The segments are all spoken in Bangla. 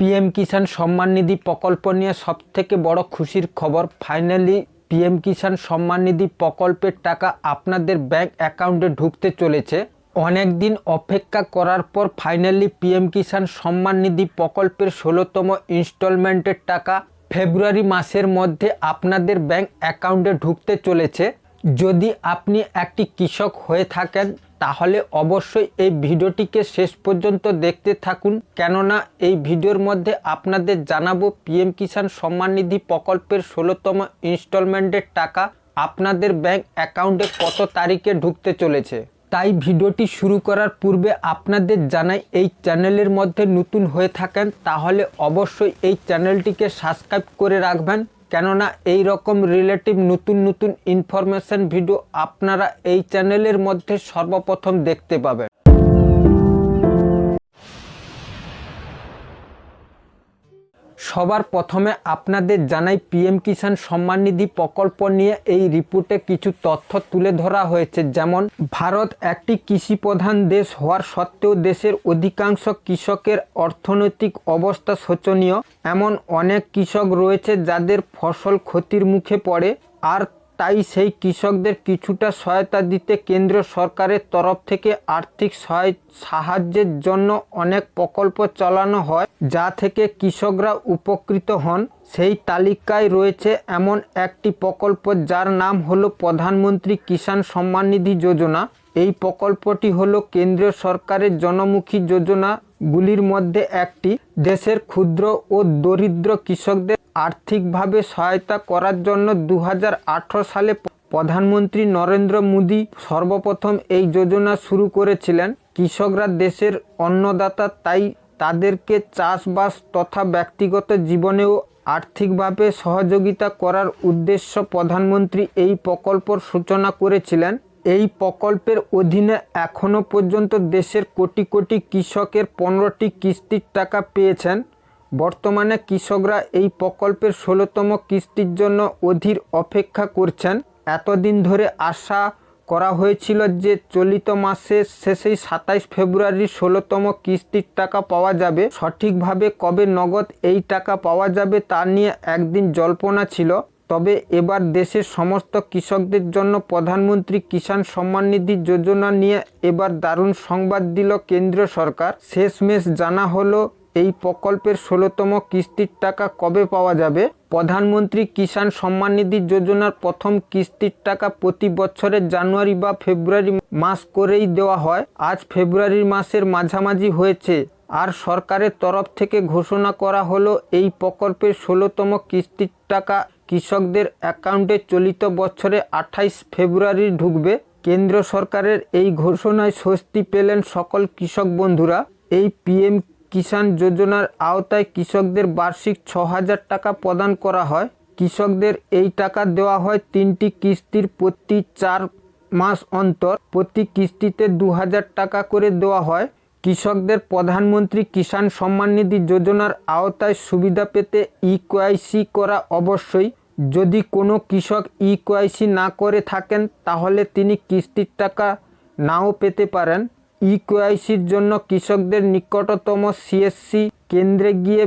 পিএম কিষাণ সম্মান নিধি প্রকল্প নিয়ে সবথেকে বড় খুশির খবর। ফাইনালি পিএম কিষাণ সম্মান নিধি প্রকল্পের টাকা আপনাদের ব্যাংক অ্যাকাউন্টে ঢুকতে চলেছে। অনেক দিন অপেক্ষা করার পর ফাইনালি পিএম কিষাণ সম্মান নিধি প্রকল্পের 16তম ইনস্টলমেন্টের টাকা ফেব্রুয়ারি মাসের মধ্যে আপনাদের ব্যাংক অ্যাকাউন্টে ঢুকতে চলেছে। যদি আপনি একটি কৃষক হয়ে থাকেন তাহলে অবশ্যই এই ভিডিওটিকে শেষ পর্যন্ত দেখতে থাকুন, কেননা এই ভিডিওর মধ্যে আপনাদের জানাবো পিএম কিষাণ সম্মান নিধি প্রকল্পের 16তম ইনস্টলমেন্টের টাকা আপনাদের ব্যাংক অ্যাকাউন্টে কত তারিখে ঢুকতে চলেছে। তাই ভিডিওটি শুরু করার পূর্বে আপনাদের জানাই, এই চ্যানেলের মধ্যে নতুন হয়ে থাকেন তাহলে অবশ্যই এই চ্যানেলটিকে সাবস্ক্রাইব করে রাখবেন, কেননা এই রকম রিলেটিভ নতুন নতুন ইনফরমেশন ভিডিও আপনারা এই চ্যানেলের মধ্যে সর্বপ্রথম দেখতে পাবেন। সবার প্রথমে আপনাদের জানাই পিএম কিষাণ সম্মান নিধি প্রকল্প নিয়ে এই রিপোর্টে কিছু তথ্য তুলে ধরা হয়েছে। যেমন, ভারত একটি কৃষি প্রধান দেশ হওয়ার সত্ত্বেও দেশের অধিকাংশ কৃষকের অর্থনৈতিক অবস্থা শোচনীয়। এমন অনেক কৃষক রয়েছে যাদের ফসল ক্ষতির মুখে পড়ে, আর তাই সেই কৃষকদের কিছুটা সহায়তা দিতে কেন্দ্র সরকারের তরফ থেকে আর্থিক সাহায্যের জন্য অনেক প্রকল্প চালানো হয়, যা থেকে কৃষকরা উপকৃত হন। সেই তালিকায় রয়েছে এমন একটি প্রকল্প যার নাম হলো প্রধানমন্ত্রী কিষাণ সম্মান নিধি যোজনা। এই প্রকল্পটি হলো কেন্দ্রীয় সরকারের জনমুখী যোজনাগুলির মধ্যে একটি। দেশের ক্ষুদ্র ও দরিদ্র কৃষকদের আর্থিকভাবে সহায়তা করার জন্য 2018 সালে প্রধানমন্ত্রী নরেন্দ্র মোদী সর্বপ্রথম এই যোজনা শুরু করেছিলেন। কৃষকরা দেশের অন্নদাতা, তাই তাদেরকে চাষবাস তথা ব্যক্তিগত জীবনেও আর্থিকভাবে সহযোগিতা করার উদ্দেশ্য প্রধানমন্ত্রী এই প্রকল্পর সূচনা করেছিলেন। এই প্রকল্পের অধীনে এখনও পর্যন্ত দেশের কোটি কোটি কৃষকের 15টি কিস্তির টাকা পেয়েছেন। বর্তমানে কৃষকরা এই প্রকল্পের 16তম কিস্তির জন্য অধীর অপেক্ষা করছেন। এতদিন ধরে আশা করা হয়েছিল যে চলিত মাসের শেষেই 27 ফেব্রুয়ারি 16তম কিস্তির টাকা পাওয়া যাবে। সঠিকভাবে কবে নগদ এই টাকা পাওয়া যাবে তা নিয়ে একদিন জল্পনা ছিল। তবে এবার দেশের সমস্ত কৃষকদের জন্য প্রধানমন্ত্রী কিষাণ সম্মান নিধি যোজনা নিয়ে এবার দারুণ সংবাদ দিল কেন্দ্রীয় সরকার। শেষমেশ জানা হলো এই প্রকল্পের 16তম কিস্তির টাকা কবে পাওয়া যাবে। প্রধানমন্ত্রী কিষাণ সম্মান নিধি যোজনার প্রথম কিস্তির টাকা প্রতি বছরের জানুয়ারি বা ফেব্রুয়ারি মাস করেই দেওয়া হয়। আজ ফেব্রুয়ারি মাসের মাঝামাঝি হয়েছে, আর সরকারের তরফ থেকে ঘোষণা করা হলো এই প্রকল্পের 16তম কিস্তির টাকা কৃষকদের অ্যাকাউন্টে চলিত বছরে 28 ফেব্রুয়ারি ঢুকবে। কেন্দ্র সরকারের এই ঘোষণায় স্বস্তি পেলেন সকল কৃষক বন্ধুরা। এই পিএম কিষাণ যোজনার আওতায় কৃষকদের বার্ষিক 6,000 টাকা প্রদান করা হয়। কৃষকদের এই টাকা দেওয়া হয় 3টি কিস্তির প্রতি 4 মাস অন্তর। প্রতি কিস্তিতে 2,000 টাকা করে দেওয়া হয়। কৃষকদের প্রধানমন্ত্রী কিষাণ সম্মান নিধি যোজনার আওতায় সুবিধা পেতে ইকেওয়াইসি করা অবশ্যই। যদি কোনো কৃষক ইকেওয়াইসি না করে থাকেন তাহলে তিনি কিস্তির টাকা নাও পেতে পারেন। ইকেওয়াইসির জন্য কৃষকদের নিকটতম সিএসসি কেন্দ্রে গিয়ে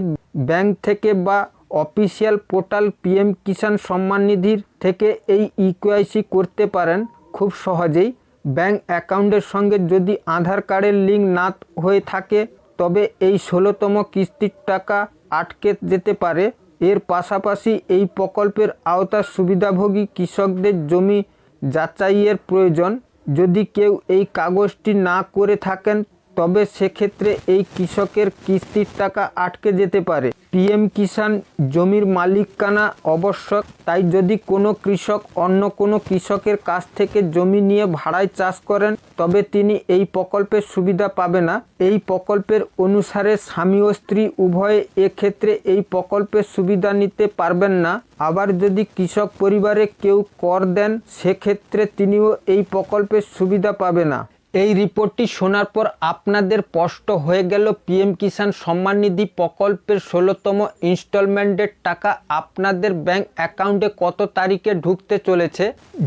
ব্যাংক থেকে বা official portal PM Kisan Samman নিধির থেকে এই ইকেওয়াইসি করতে পারেন খুব সহজেই। ব্যাংক অ্যাকাউন্টের সঙ্গে যদি আধার কার্ডের লিঙ্ক না হয়ে থাকে তবে এই 16তম কিস্তির টাকা আটকে যেতে পারে। এর পাশাপাশি এই প্রকল্পের আওতার সুবিধাভোগী কৃষকদের জমি যাচাইয়ের প্রয়োজন। যদি কেউ এই কাগজটি না করে থাকেন তবে সেক্ষেত্রে এই কৃষকের কিস্তির টাকা আটকে যেতে পারে। পিএম কিষাণ জমির মালিকানা আবশ্যক, তাই যদি কোনো কৃষক অন্য কোনো কৃষকের কাছ থেকে জমি নিয়ে ভাড়ায় চাষ করেন তবে তিনি এই প্রকল্পের সুবিধা পাবে না। এই প্রকল্পের অনুসারে স্বামী ও স্ত্রী উভয়ে এক্ষেত্রে এই প্রকল্পের সুবিধা নিতে পারবেন না। আবার যদি কৃষক পরিবারে কেউ কর দেন সেক্ষেত্রে তিনিও এই প্রকল্পের সুবিধা পাবে না। এই রিপোর্টটি শোনার পর আপনাদের স্পষ্ট হয়ে গেল পিএম কিষাণ সম্মান নিধি প্রকল্পের 16তম ইনস্টলমেন্টের টাকা আপনাদের ব্যাংক অ্যাকাউন্টে কত তারিখে ঢুকতে চলেছে।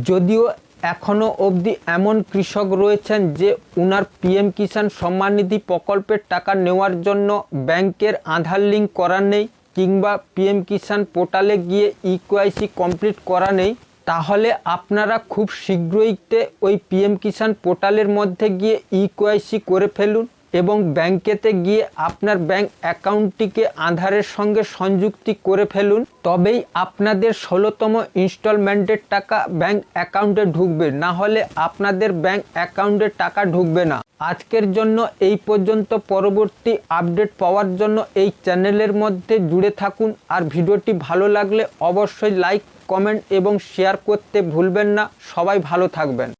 যদিও এখনও অবধি এমন কৃষক রয়েছেন যে উনার পিএম কিষাণ সম্মান নিধি প্রকল্পের টাকা নেওয়ার জন্য ব্যাংকের আধার লিঙ্ক করা নেই কিংবা পিএম কিষাণ পোর্টালে গিয়ে ইকেওয়াইসি কমপ্লিট করা নেই, তাহলে আপনারা খুব শীঘ্রই ওই পিএম কিষাণ পোর্টালের মধ্যে গিয়ে ইকেওয়াইসি করে ফেলুন এবং ব্যাংকেতে গিয়ে আপনার ব্যাংক অ্যাকাউন্টটিকে আধারের সঙ্গে সংযুক্তি করে ফেলুন। তবেই আপনাদের 16তম ইনস্টলমেন্টের টাকা ব্যাংক অ্যাকাউন্টে ঢুকবে, না হলে আপনাদের ব্যাংক অ্যাকাউন্টে টাকা ঢুকবে না। আজকের জন্য এই পর্যন্ত। পরবর্তী আপডেট পাওয়ার জন্য এই চ্যানেলের মধ্যে জুড়ে থাকুন। আর ভিডিওটি ভালো লাগলে অবশ্যই লাইক, কমেন্ট এবং শেয়ার করতে ভুলবেন না। সবাই ভালো থাকবেন।